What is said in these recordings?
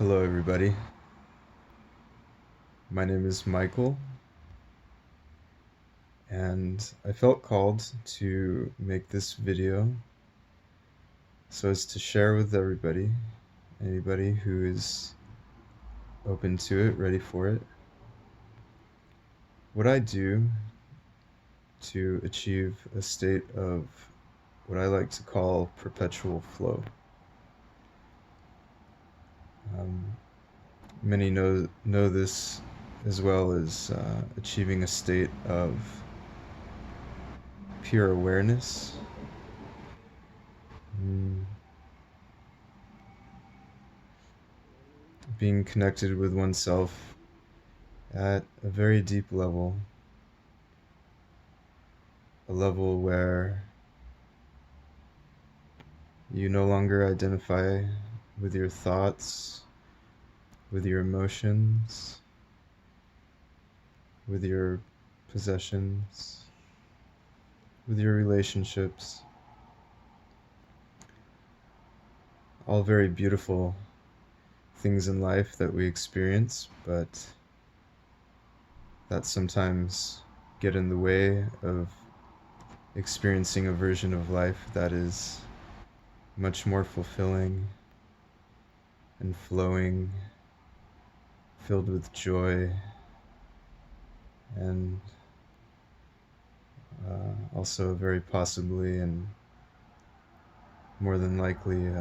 Hello, everybody. My name is Michael, and I felt called to make this video so as to share with anybody who is open to it, ready for it, what I do to achieve a state of what I like to call perpetual flow. Um, Many know this as well as achieving a state of pure awareness. Mm, Being connected with oneself at a very deep level, a level where you no longer identify with your thoughts, with your emotions, with your possessions, with your relationships. All very beautiful things in life that we experience, but that sometimes get in the way of experiencing a version of life that is much more fulfilling and flowing, filled with joy, and also very possibly and more than likely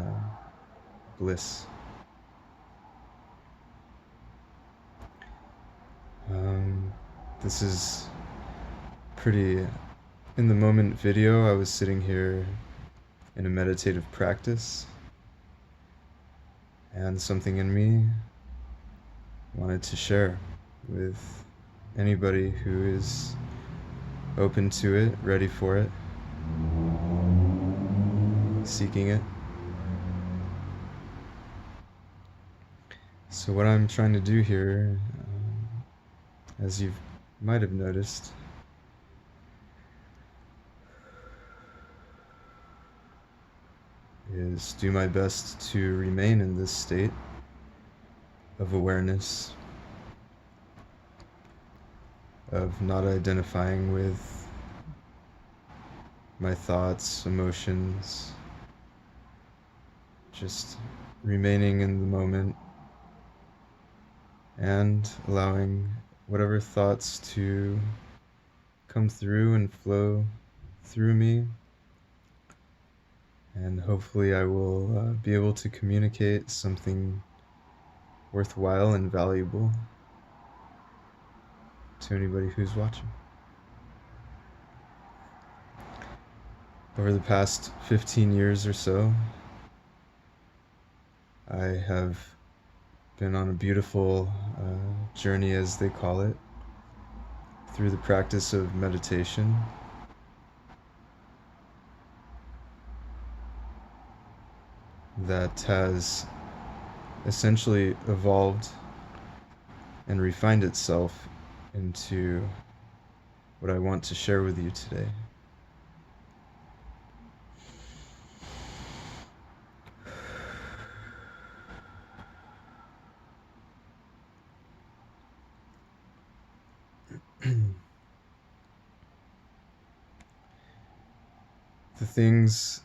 bliss. Um, this is pretty in the moment video. I was sitting here in a meditative practice, and something in me wanted to share with anybody who is open to it, ready for it, seeking it. So what I'm trying to do here, as you might have noticed, is do my best to remain in this state of awareness, of not identifying with my thoughts, emotions, just remaining in the moment and allowing whatever thoughts to come through and flow through me. And hopefully I will be able to communicate something worthwhile and valuable to anybody who's watching. Over the past 15 years or so, I have been on a beautiful journey, as they call it, through the practice of meditation. That has essentially evolved and refined itself into what I want to share with you today. The things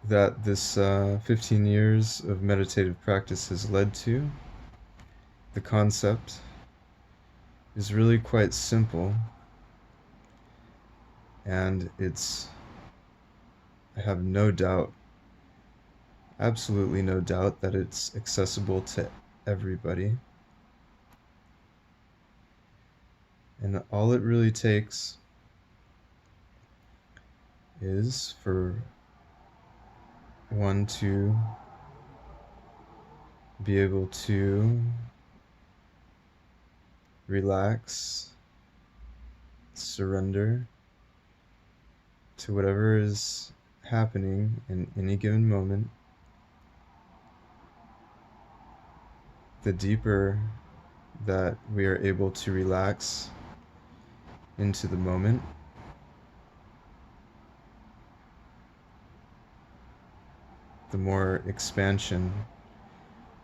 that this 15 years of meditative practice has led to, the concept is really quite simple, and I have no doubt, absolutely no doubt, that it's accessible to everybody. And all it really takes is for one to be able to relax, surrender to whatever is happening in any given moment. The deeper that we are able to relax into the moment, the more expansion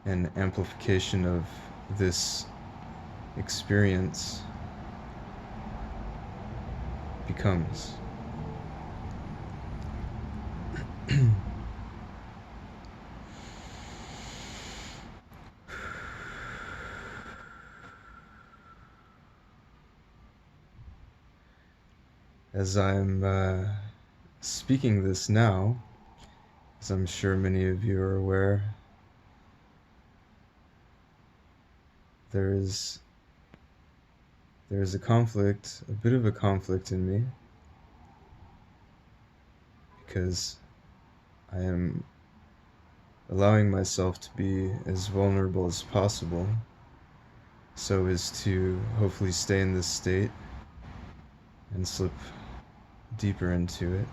and amplification of this experience becomes. As I'm speaking this now, as I'm sure many of you are aware, there is a conflict, a bit of a conflict in me, because I am allowing myself to be as vulnerable as possible, so as to hopefully stay in this state and slip deeper into it.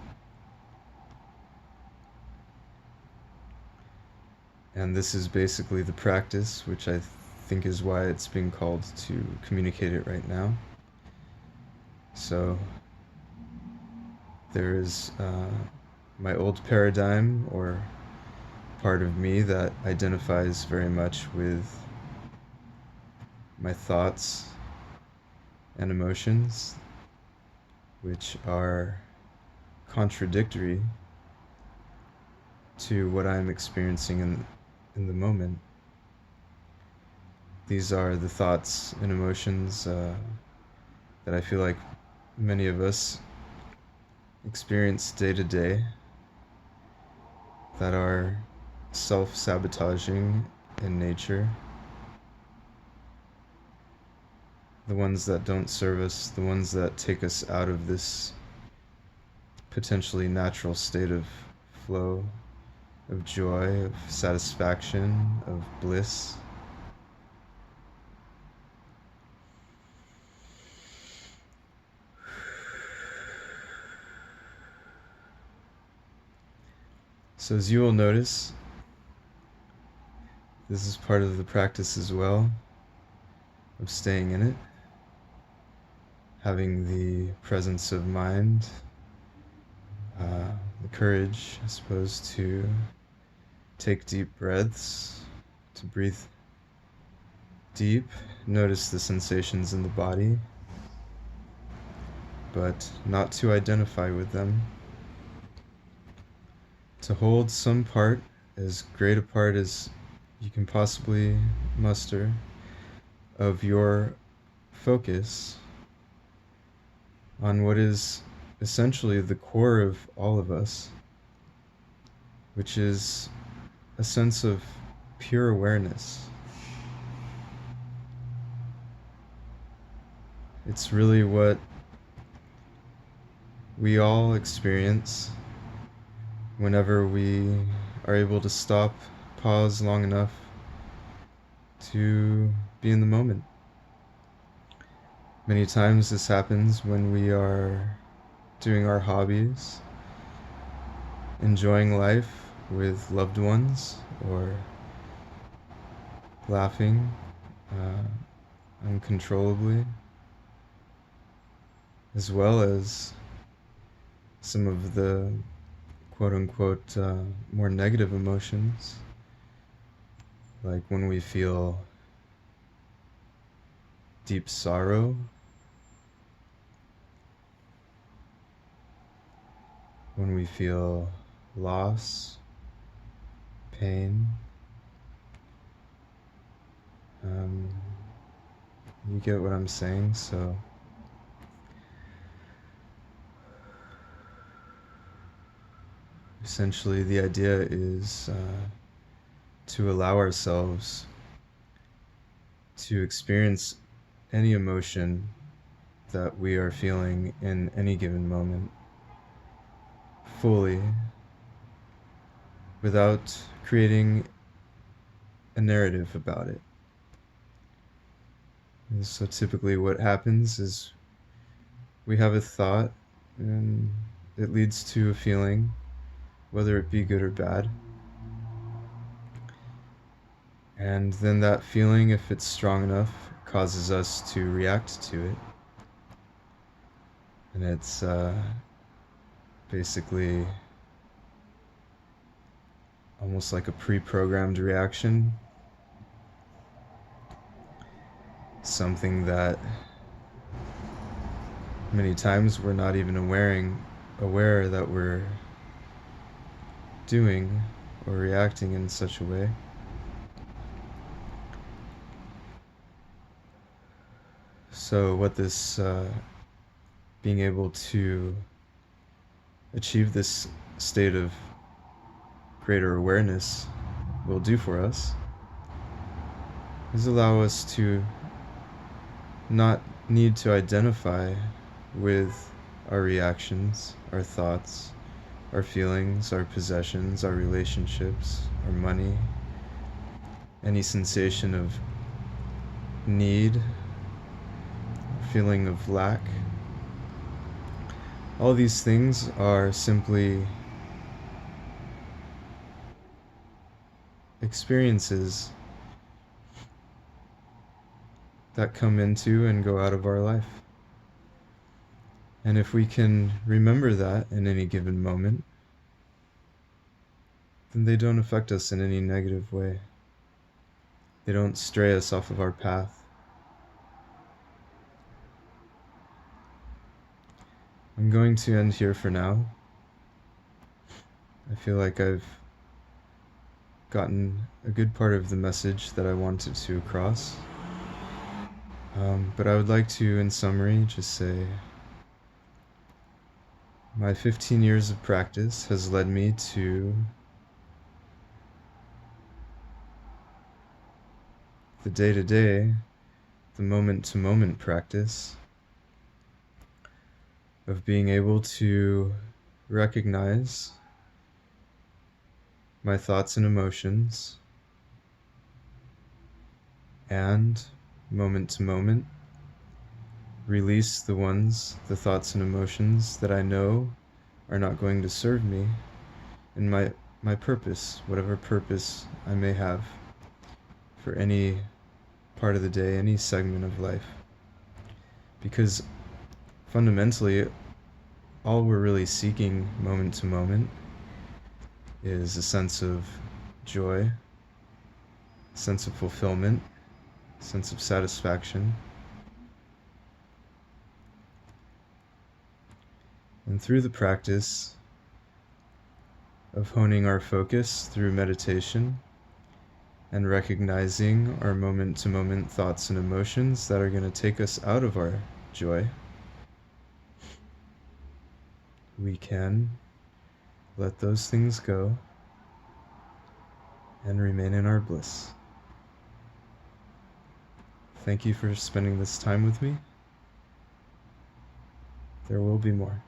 And this is basically the practice, which I think is why it's being called to communicate it right now. So there is my old paradigm, or part of me that identifies very much with my thoughts and emotions, which are contradictory to what I'm experiencing in the moment. These are the thoughts and emotions that I feel like many of us experience day to day, that are self-sabotaging in nature, the ones that don't serve us, the ones that take us out of this potentially natural state of flow, of joy, of satisfaction, of bliss. So as you will notice, this is part of the practice as well, of staying in it, having the presence of mind, the courage, I suppose, to take deep breaths, to breathe deep, notice the sensations in the body, but not to identify with them, to hold some part, as great a part as you can possibly muster, of your focus on what is essentially the core of all of us, which is a sense of pure awareness. It's really what we all experience whenever we are able to stop, pause long enough to be in the moment. Many times this happens when we are doing our hobbies, enjoying life with loved ones, or laughing uncontrollably, as well as some of the quote-unquote more negative emotions, like when we feel deep sorrow, when we feel loss, pain. You get what I'm saying? So essentially the idea is to allow ourselves to experience any emotion that we are feeling in any given moment fully, without creating a narrative about it. And so typically what happens is we have a thought and it leads to a feeling, whether it be good or bad. And then that feeling, if it's strong enough, causes us to react to it. And it's basically almost like a pre-programmed reaction something that many times we're not even aware that we're doing or reacting in such a way. So what this being able to achieve this state of greater awareness will do for us is allow us to not need to identify with our reactions, our thoughts, our feelings, our possessions, our relationships, our money, any sensation of need, feeling of lack. All these things are simply experiences that come into and go out of our life. And if we can remember that in any given moment, then they don't affect us in any negative way. They don't stray us off of our path. I'm going to end here for now. I feel like I've gotten a good part of the message that I wanted to across. But I would like to, in summary, just say my 15 years of practice has led me to the day-to-day, the moment-to-moment practice of being able to recognize my thoughts and emotions, and moment to moment release the thoughts and emotions that I know are not going to serve me in my purpose, whatever purpose I may have for any part of the day, any segment of life. Because fundamentally, all we're really seeking moment to moment is a sense of joy, a sense of fulfillment, a sense of satisfaction. And through the practice of honing our focus through meditation and recognizing our moment-to-moment thoughts and emotions that are going to take us out of our joy, we can let those things go and remain in our bliss. Thank you for spending this time with me. There will be more.